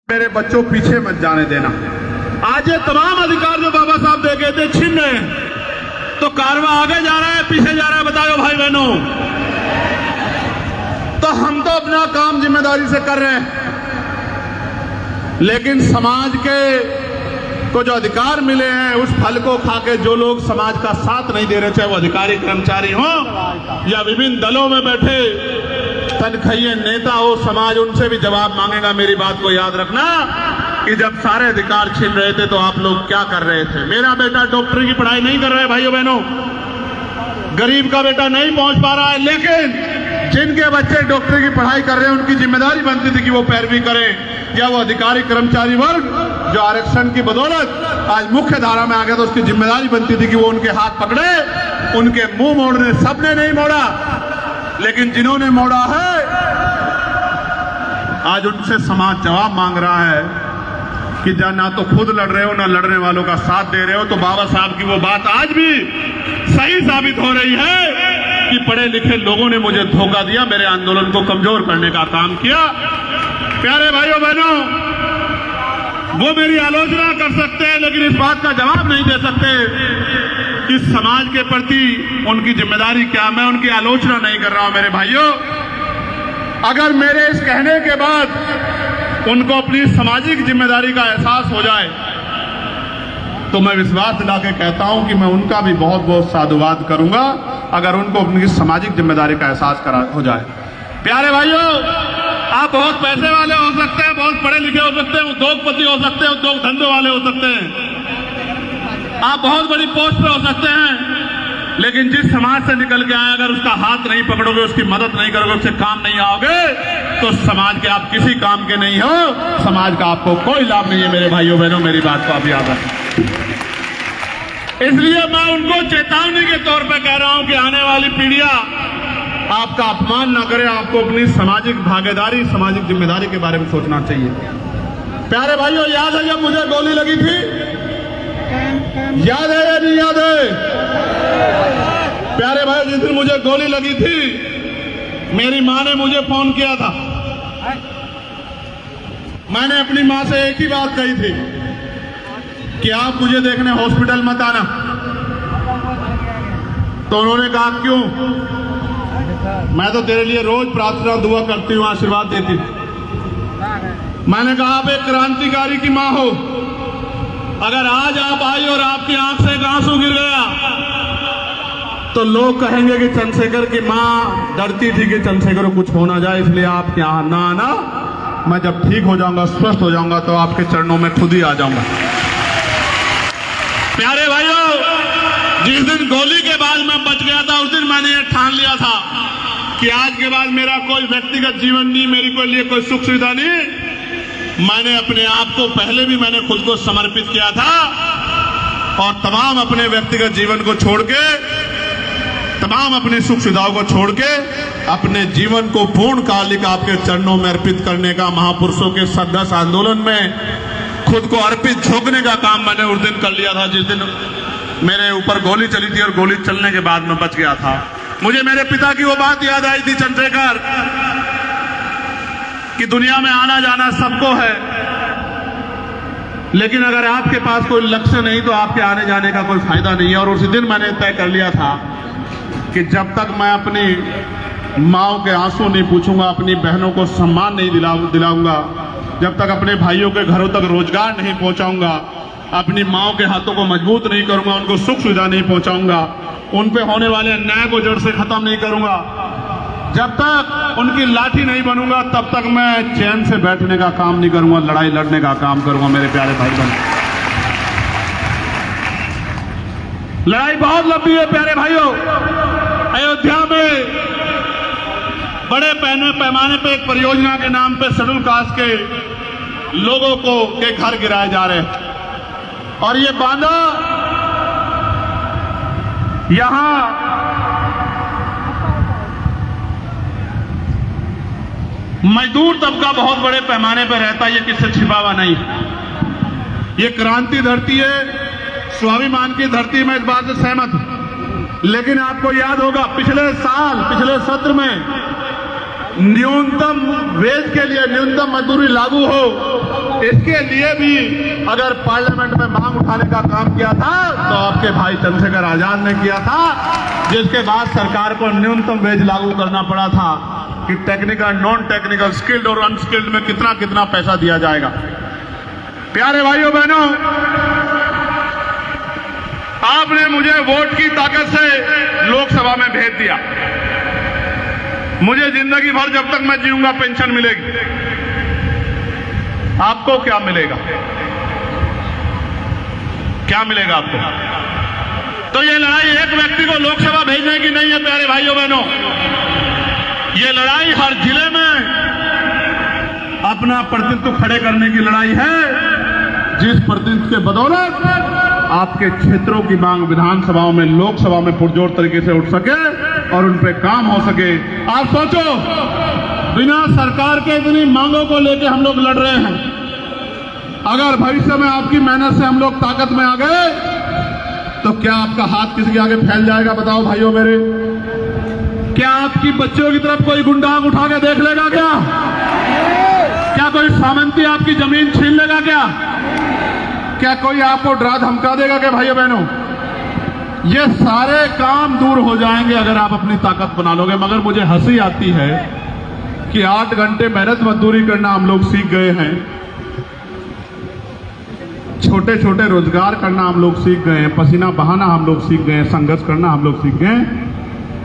मेरे बच्चों पीछे मत जाने देना। आज ये तमाम अधिकार जो बाबा साहब दे गए थे छीन रहे हैं, तो कारवां आगे जा रहा है पीछे जा रहा है, बताओ भाई बहनों। तो हम तो अपना काम जिम्मेदारी से कर रहे हैं, लेकिन समाज के को जो अधिकार मिले हैं उस फल को खाके जो लोग समाज का साथ नहीं दे रहे, चाहे वो अधिकारी कर्मचारी हो या विभिन्न दलों में बैठे तनखैये नेता हो, समाज उनसे भी जवाब मांगेगा। मेरी बात को याद रखना कि जब सारे अधिकार छीन रहे थे तो आप लोग क्या कर रहे थे। मेरा बेटा डॉक्टरी की पढ़ाई नहीं कर रहा है भाइयों बहनों, गरीब का बेटा नहीं पहुंच पा रहा है, लेकिन जिनके बच्चे डॉक्टरी की पढ़ाई कर रहे हैं उनकी जिम्मेदारी बनती थी कि वो पैरवी करें। या वो अधिकारी कर्मचारी वर्ग जो आरक्षण की बदौलत आज मुख्य धारा में आ गया, तो उसकी जिम्मेदारी बनती थी कि वो उनके हाथ पकड़े, उनके मुंह मोड़ने सबने नहीं मोड़ा, लेकिन जिन्होंने मोड़ा है आज उनसे समाज जवाब मांग रहा है कि ना तो खुद लड़ रहे हो ना लड़ने वालों का साथ दे रहे हो। तो बाबा साहब की वो बात आज भी सही साबित हो रही है कि पढ़े लिखे लोगों ने मुझे धोखा दिया, मेरे आंदोलन को कमजोर करने का काम किया। प्यारे भाइयों बहनों, वो मेरी आलोचना कर सकते हैं लेकिन इस बात का जवाब नहीं दे सकते कि समाज के प्रति उनकी जिम्मेदारी क्या। मैं उनकी आलोचना नहीं कर रहा हूं मेरे भाइयों। अगर मेरे इस कहने के बाद उनको अपनी सामाजिक जिम्मेदारी का एहसास हो जाए तो मैं विश्वास दिला के कहता हूं कि मैं उनका भी बहुत बहुत साधुवाद करूंगा अगर उनको अपनी सामाजिक जिम्मेदारी का एहसास हो जाए। प्यारे भाइयों, आप बहुत पैसे वाले हो सकते हैं, बहुत पढ़े लिखे हो सकते हैं, उद्योगपति हो सकते हैं, उद्योग धंधे वाले हो सकते हैं, आप बहुत बड़ी पोस्ट पे हो सकते हैं, लेकिन जिस समाज से निकल के आए अगर उसका हाथ नहीं पकड़ोगे, उसकी मदद नहीं करोगे, उससे काम नहीं आओगे, तो समाज के आप किसी काम के नहीं हो, समाज का आपको कोई लाभ नहीं है। मेरे भाइयों बहनों, मेरी बात को आप याद रखें। इसलिए मैं उनको चेतावनी के तौर पे कह रहा हूं कि आने वाली पीढ़ियां आपका अपमान ना करे, आपको अपनी सामाजिक भागीदारी, सामाजिक जिम्मेदारी के बारे में सोचना चाहिए। प्यारे भाइयों, याद है जब मुझे गोली लगी थी? याद है या नहीं याद है? प्यारे भाई, जिस दिन मुझे गोली लगी थी मेरी मां ने मुझे फोन किया था। मैंने अपनी मां से एक ही बात कही थी कि आप मुझे देखने हॉस्पिटल मत आना। तो उन्होंने कहा क्यों? मैं तो तेरे लिए रोज प्रार्थना दुआ करती हूं, आशीर्वाद देती हूं। मैंने कहा आप एक क्रांतिकारी की मां हो, अगर आज आप आई और आपकी आंख से एक आंसू गिर गया तो लोग कहेंगे कि चंद्रशेखर की मां डरती थी कि चंद्रशेखर को कुछ हो ना जाए, इसलिए आप यहां ना आना। मैं जब ठीक हो जाऊंगा, स्वस्थ हो जाऊंगा, तो आपके चरणों में खुद ही आ जाऊंगा। प्यारे भाइयों, जिस दिन गोली के बाद मैं बच गया था उस दिन मैंने ये ठान लिया था कि आज के बाद मेरा कोई व्यक्तिगत जीवन नहीं, मेरी कोई लिए कोई सुख सुविधा नहीं। मैंने अपने आप को पहले भी मैंने खुद को समर्पित किया था और तमाम अपने व्यक्तिगत जीवन को छोड़ के, तमाम अपनी सुख सुविधाओं को छोड़ के अपने जीवन को पूर्णकालिक आपके चरणों में अर्पित करने का, महापुरुषों के सदस्य आंदोलन में खुद को अर्पित झोंकने का काम मैंने उस दिन कर लिया था जिस दिन मेरे ऊपर गोली चली थी और गोली चलने के बाद मैं बच गया था। मुझे मेरे पिता की वो बात याद आई थी, चंद्रशेखर, कि दुनिया में आना जाना सबको है, लेकिन अगर आपके पास कोई लक्ष्य नहीं तो आपके आने जाने का कोई फायदा नहीं है। और उसी दिन मैंने तय कर लिया था कि जब तक मैं अपनी माओ के आंसू नहीं पूछूंगा, अपनी बहनों को सम्मान नहीं दिलाऊंगा, जब तक अपने भाइयों के घरों तक रोजगार नहीं पहुंचाऊंगा, अपनी माओ के हाथों को मजबूत नहीं करूंगा, उनको सुख सुविधा नहीं पहुंचाऊंगा, उन पे होने वाले अन्याय को जड़ से खत्म नहीं करूंगा, जब तक उनकी लाठी नहीं बनूंगा, तब तक मैं चैन से बैठने का काम नहीं करूंगा, लड़ाई लड़ने का काम करूंगा। मेरे प्यारे भाई बहन, लड़ाई बहुत लंबी है प्यारे भाइयों। अयोध्या में बड़े पैमाने पे एक परियोजना के नाम पे शेड्यूल कास्ट के लोगों को के घर गिराए जा रहे हैं और ये बांधा यहां मजदूर तबका बहुत बड़े पैमाने पर रहता है, ये किससे छिपा हुआ नहीं। ये क्रांति धरती है, स्वाभिमान की धरती में, इस बात से सहमत हूं। लेकिन आपको याद होगा पिछले सत्र में न्यूनतम वेज के लिए न्यूनतम मजदूरी लागू हो इसके लिए भी अगर पार्लियामेंट में मांग उठाने का काम किया था तो आपके भाई चंद्रशेखर आजाद ने किया था, जिसके बाद सरकार को न्यूनतम वेज लागू करना पड़ा था कि टेक्निकल, नॉन टेक्निकल, स्किल्ड और अनस्किल्ड में कितना कितना पैसा दिया जाएगा। प्यारे भाइयों बहनों, आपने मुझे वोट की ताकत से लोकसभा में भेज दिया। मुझे जिंदगी भर जब तक मैं जीऊंगा पेंशन मिलेगी। आपको क्या मिलेगा? क्या मिलेगा आपको? तो ये लड़ाई एक व्यक्ति को लोकसभा भेजने की नहीं है प्यारे भाइयों बहनों, ये लड़ाई हर जिले में अपना प्रतिनिधित्व खड़े करने की लड़ाई है, जिस प्रतिनिधित्व के बदौलत आपके क्षेत्रों की मांग विधानसभाओं में, लोकसभा में पुरजोर तरीके से उठ सके और उन पे काम हो सके। आप सोचो, बिना सरकार के इतनी मांगों को लेकर हम लोग लड़ रहे हैं। अगर भविष्य में आपकी मेहनत से हम लोग ताकत में आ गए तो क्या आपका हाथ किसी के आगे फैल जाएगा? बताओ भाइयों मेरे, क्या आपकी बच्चों की तरफ कोई गुंडा उठा के देख लेगा क्या? क्या कोई सामंती आपकी जमीन छीन लेगा क्या? क्या कोई आपको डरा धमका देगा क्या? भाइयों बहनों, ये सारे काम दूर हो जाएंगे अगर आप अपनी ताकत बना लोगे। मगर मुझे हंसी आती है कि 8 घंटे मेहनत मजदूरी करना हम लोग सीख गए हैं, छोटे छोटे रोजगार करना हम लोग सीख गए हैं, पसीना बहाना हम लोग सीख गए हैं, संघर्ष करना हम लोग सीख गए,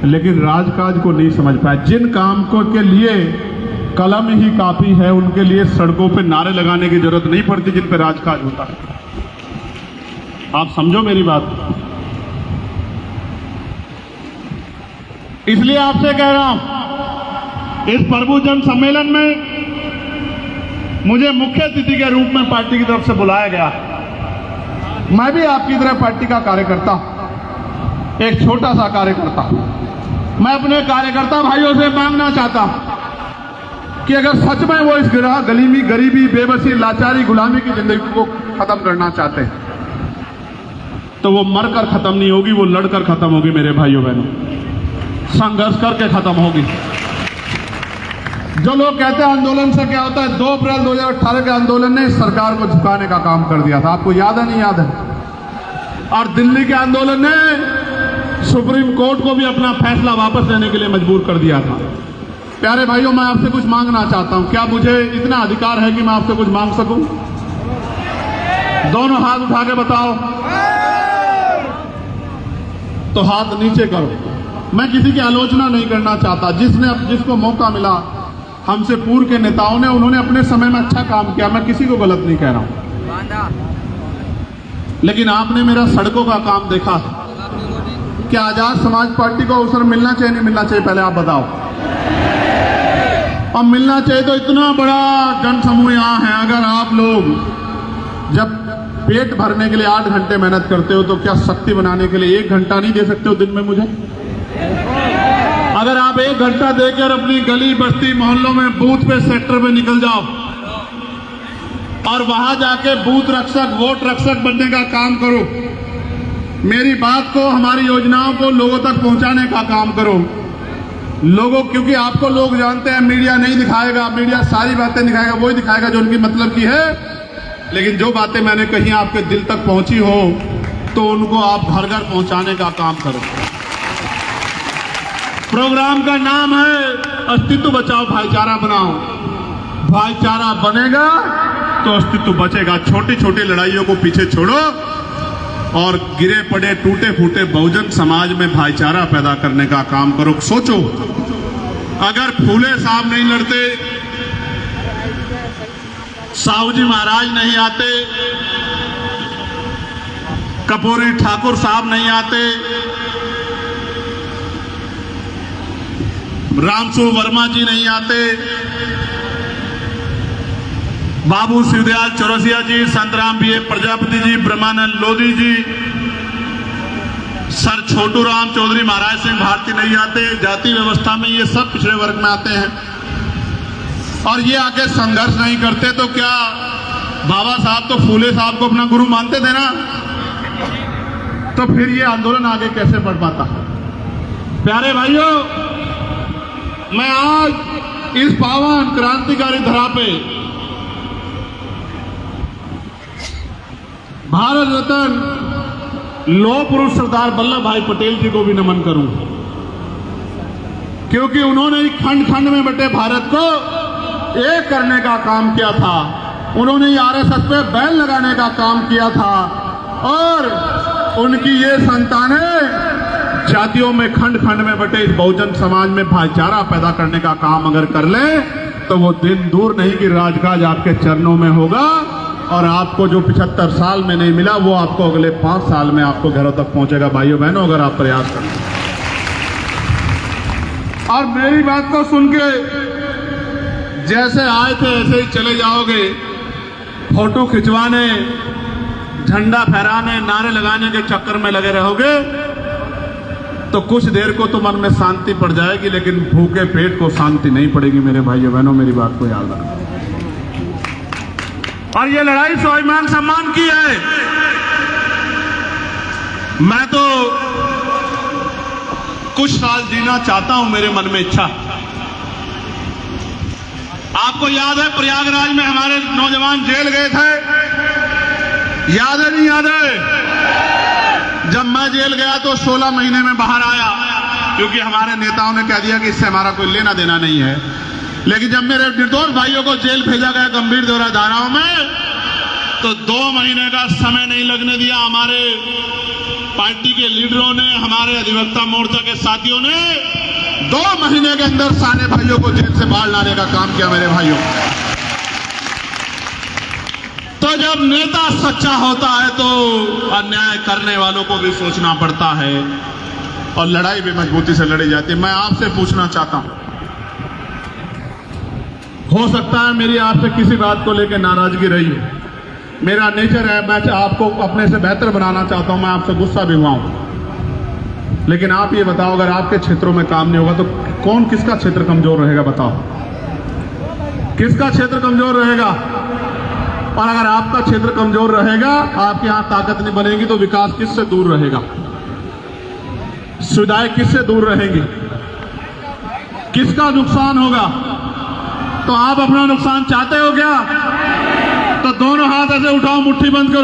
लेकिन राजकाज को नहीं समझ पाए। जिन काम को के लिए कलम ही काफी है, उनके लिए सड़कों पे नारे लगाने की जरूरत नहीं पड़ती, जिन पे राजकाज होता है। आप समझो मेरी बात। इसलिए आपसे कह रहा हूं, इस प्रभु जन सम्मेलन में मुझे मुख्य अतिथि के रूप में पार्टी की तरफ से बुलाया गया। मैं भी आपकी तरह पार्टी का कार्यकर्ता, एक छोटा सा कार्यकर्ता। मैं अपने कार्यकर्ता भाइयों से मांगना चाहता हूं कि अगर सच में वो इस गरीबी, बेबसी, लाचारी, गुलामी की जिंदगी को खत्म करना चाहते हैं तो वो मरकर खत्म नहीं होगी, वो लड़कर खत्म होगी मेरे भाइयों बहनों, संघर्ष करके खत्म होगी। जो लोग कहते हैं आंदोलन से क्या होता है, 2 अप्रैल 2018 के आंदोलन ने सरकार को झुकाने का काम कर दिया था। आपको याद है? नहीं याद है? और दिल्ली के आंदोलन ने सुप्रीम कोर्ट को भी अपना फैसला वापस लेने के लिए मजबूर कर दिया था। प्यारे भाइयों, मैं आपसे कुछ मांगना चाहता हूं। क्या मुझे इतना अधिकार है कि मैं आपसे कुछ मांग सकूं? दोनों हाथ उठा के बताओ। तो हाथ नीचे करो। मैं किसी की आलोचना नहीं करना चाहता। जिसको मौका मिला, हमसे पूर्व के नेताओं ने, उन्होंने अपने समय में अच्छा काम किया, मैं किसी को गलत नहीं कह रहा हूं। लेकिन आपने मेरा सड़कों का काम देखा। क्या आजाद समाज पार्टी को अवसर मिलना चाहिए, नहीं मिलना चाहिए? पहले आप बताओ। अब मिलना चाहिए तो इतना बड़ा जनसमूह यहां है, अगर आप लोग जब पेट भरने के लिए 8 घंटे मेहनत करते हो तो क्या शक्ति बनाने के लिए 1 घंटा नहीं दे सकते हो दिन में मुझे? अगर आप 1 घंटा देकर अपनी गली, बस्ती, मोहल्लों में, बूथ पे, सेक्टर पे निकल जाओ और वहां जाके बूथ रक्षक, वोट रक्षक बनने का काम करो, मेरी बात को, हमारी योजनाओं को लोगों तक पहुंचाने का काम करो। लोगों, क्योंकि आपको लोग जानते हैं, मीडिया नहीं दिखाएगा, मीडिया सारी बातें दिखाएगा, वही दिखाएगा जो उनकी मतलब की है, लेकिन जो बातें मैंने कहीं आपके दिल तक पहुंची हो तो उनको आप घर घर पहुंचाने का काम करो। प्रोग्राम का नाम है अस्तित्व बचाओ, भाईचारा बनाओ। भाईचारा बनेगा तो अस्तित्व बचेगा। छोटी छोटी लड़ाइयों को पीछे छोड़ो और गिरे पड़े, टूटे फूटे बहुजन समाज में भाईचारा पैदा करने का काम करो। सोचो, अगर फूले साहब नहीं लड़ते, साहू जी महाराज नहीं आते, कपूरी ठाकुर साहब नहीं आते, रामसू वर्मा जी नहीं आते, बाबू शिवदयाल चौरसिया जी, संतराम बीए प्रजापति जी, ब्रह्मानंद लोधी जी, सर छोटू राम चौधरी, महाराज सिंह भारती नहीं आते। जाति व्यवस्था में ये सब पिछड़े वर्ग में आते हैं और ये आके संघर्ष नहीं करते तो क्या बाबा साहब तो फूले साहब को अपना गुरु मानते थे ना, तो फिर ये आंदोलन आगे कैसे बढ़ पाता? प्यारे भाइयों, मैं आज इस पावन क्रांतिकारी धरा पे भारत रत्न लौह पुरुष सरदार वल्लभ भाई पटेल जी को भी नमन करूं, क्योंकि उन्होंने खंड खंड में बटे भारत को एक करने का काम किया था। उन्होंने आरएसएस पे बैन लगाने का काम किया था और उनकी ये संतानें जातियों में खंड खंड में बटे इस बहुजन समाज में भाईचारा पैदा करने का काम अगर कर ले तो वो दिन दूर नहीं कि राजकाज आपके चरणों में होगा और आपको जो 75 साल में नहीं मिला वो आपको अगले 5 साल में आपको घरों तक पहुंचेगा। भाइयों बहनों, अगर आप प्रयास करें। और मेरी बात को सुन के जैसे आए थे ऐसे ही चले जाओगे, फोटो खिंचवाने, झंडा फहराने, नारे लगाने के चक्कर में लगे रहोगे तो कुछ देर को तो मन में शांति पड़ जाएगी, लेकिन भूखे पेट को शांति नहीं पड़ेगी। मेरे भाइयों बहनों, मेरी बात को याद रखना। और ये लड़ाई स्वाभिमान सम्मान की है। मैं तो कुछ साल जीना चाहता हूं, मेरे मन में इच्छा। आपको याद है प्रयागराज में हमारे नौजवान जेल गए थे, याद है नहीं याद है? जब मैं जेल गया तो 16 महीने में बाहर आया, क्योंकि हमारे नेताओं ने कह दिया कि इससे हमारा कोई लेना देना नहीं है। लेकिन जब मेरे निर्दोष भाइयों को जेल भेजा गया गंभीर धाराओं में, तो 2 महीने का समय नहीं लगने दिया हमारे पार्टी के लीडरों ने, हमारे अधिवक्ता मोर्चा के साथियों ने 2 महीने के अंदर सारे भाइयों को जेल से बाहर लाने का काम किया। मेरे भाइयों, तो जब नेता सच्चा होता है तो अन्याय करने वालों को भी सोचना पड़ता है और लड़ाई भी मजबूती से लड़ी जाती है। मैं आपसे पूछना चाहता हूं, हो सकता है मेरी आपसे किसी बात को लेकर नाराजगी रही हो, मेरा नेचर है, मैं आपको अपने से बेहतर बनाना चाहता हूं, मैं आपसे गुस्सा भी हुआ हूं। लेकिन आप ये बताओ, अगर आपके क्षेत्रों में काम नहीं होगा तो कौन किसका क्षेत्र कमजोर रहेगा? बताओ, किसका क्षेत्र कमजोर रहेगा? और अगर आपका क्षेत्र कमजोर रहेगा, आपके यहां ताकत नहीं बनेगी तो विकास किससे दूर रहेगा? सुविधाएं किससे दूर रहेंगी? किसका नुकसान होगा? तो आप अपना नुकसान चाहते हो क्या? तो दोनों हाथ ऐसे उठाओ, मुट्ठी बंद करो।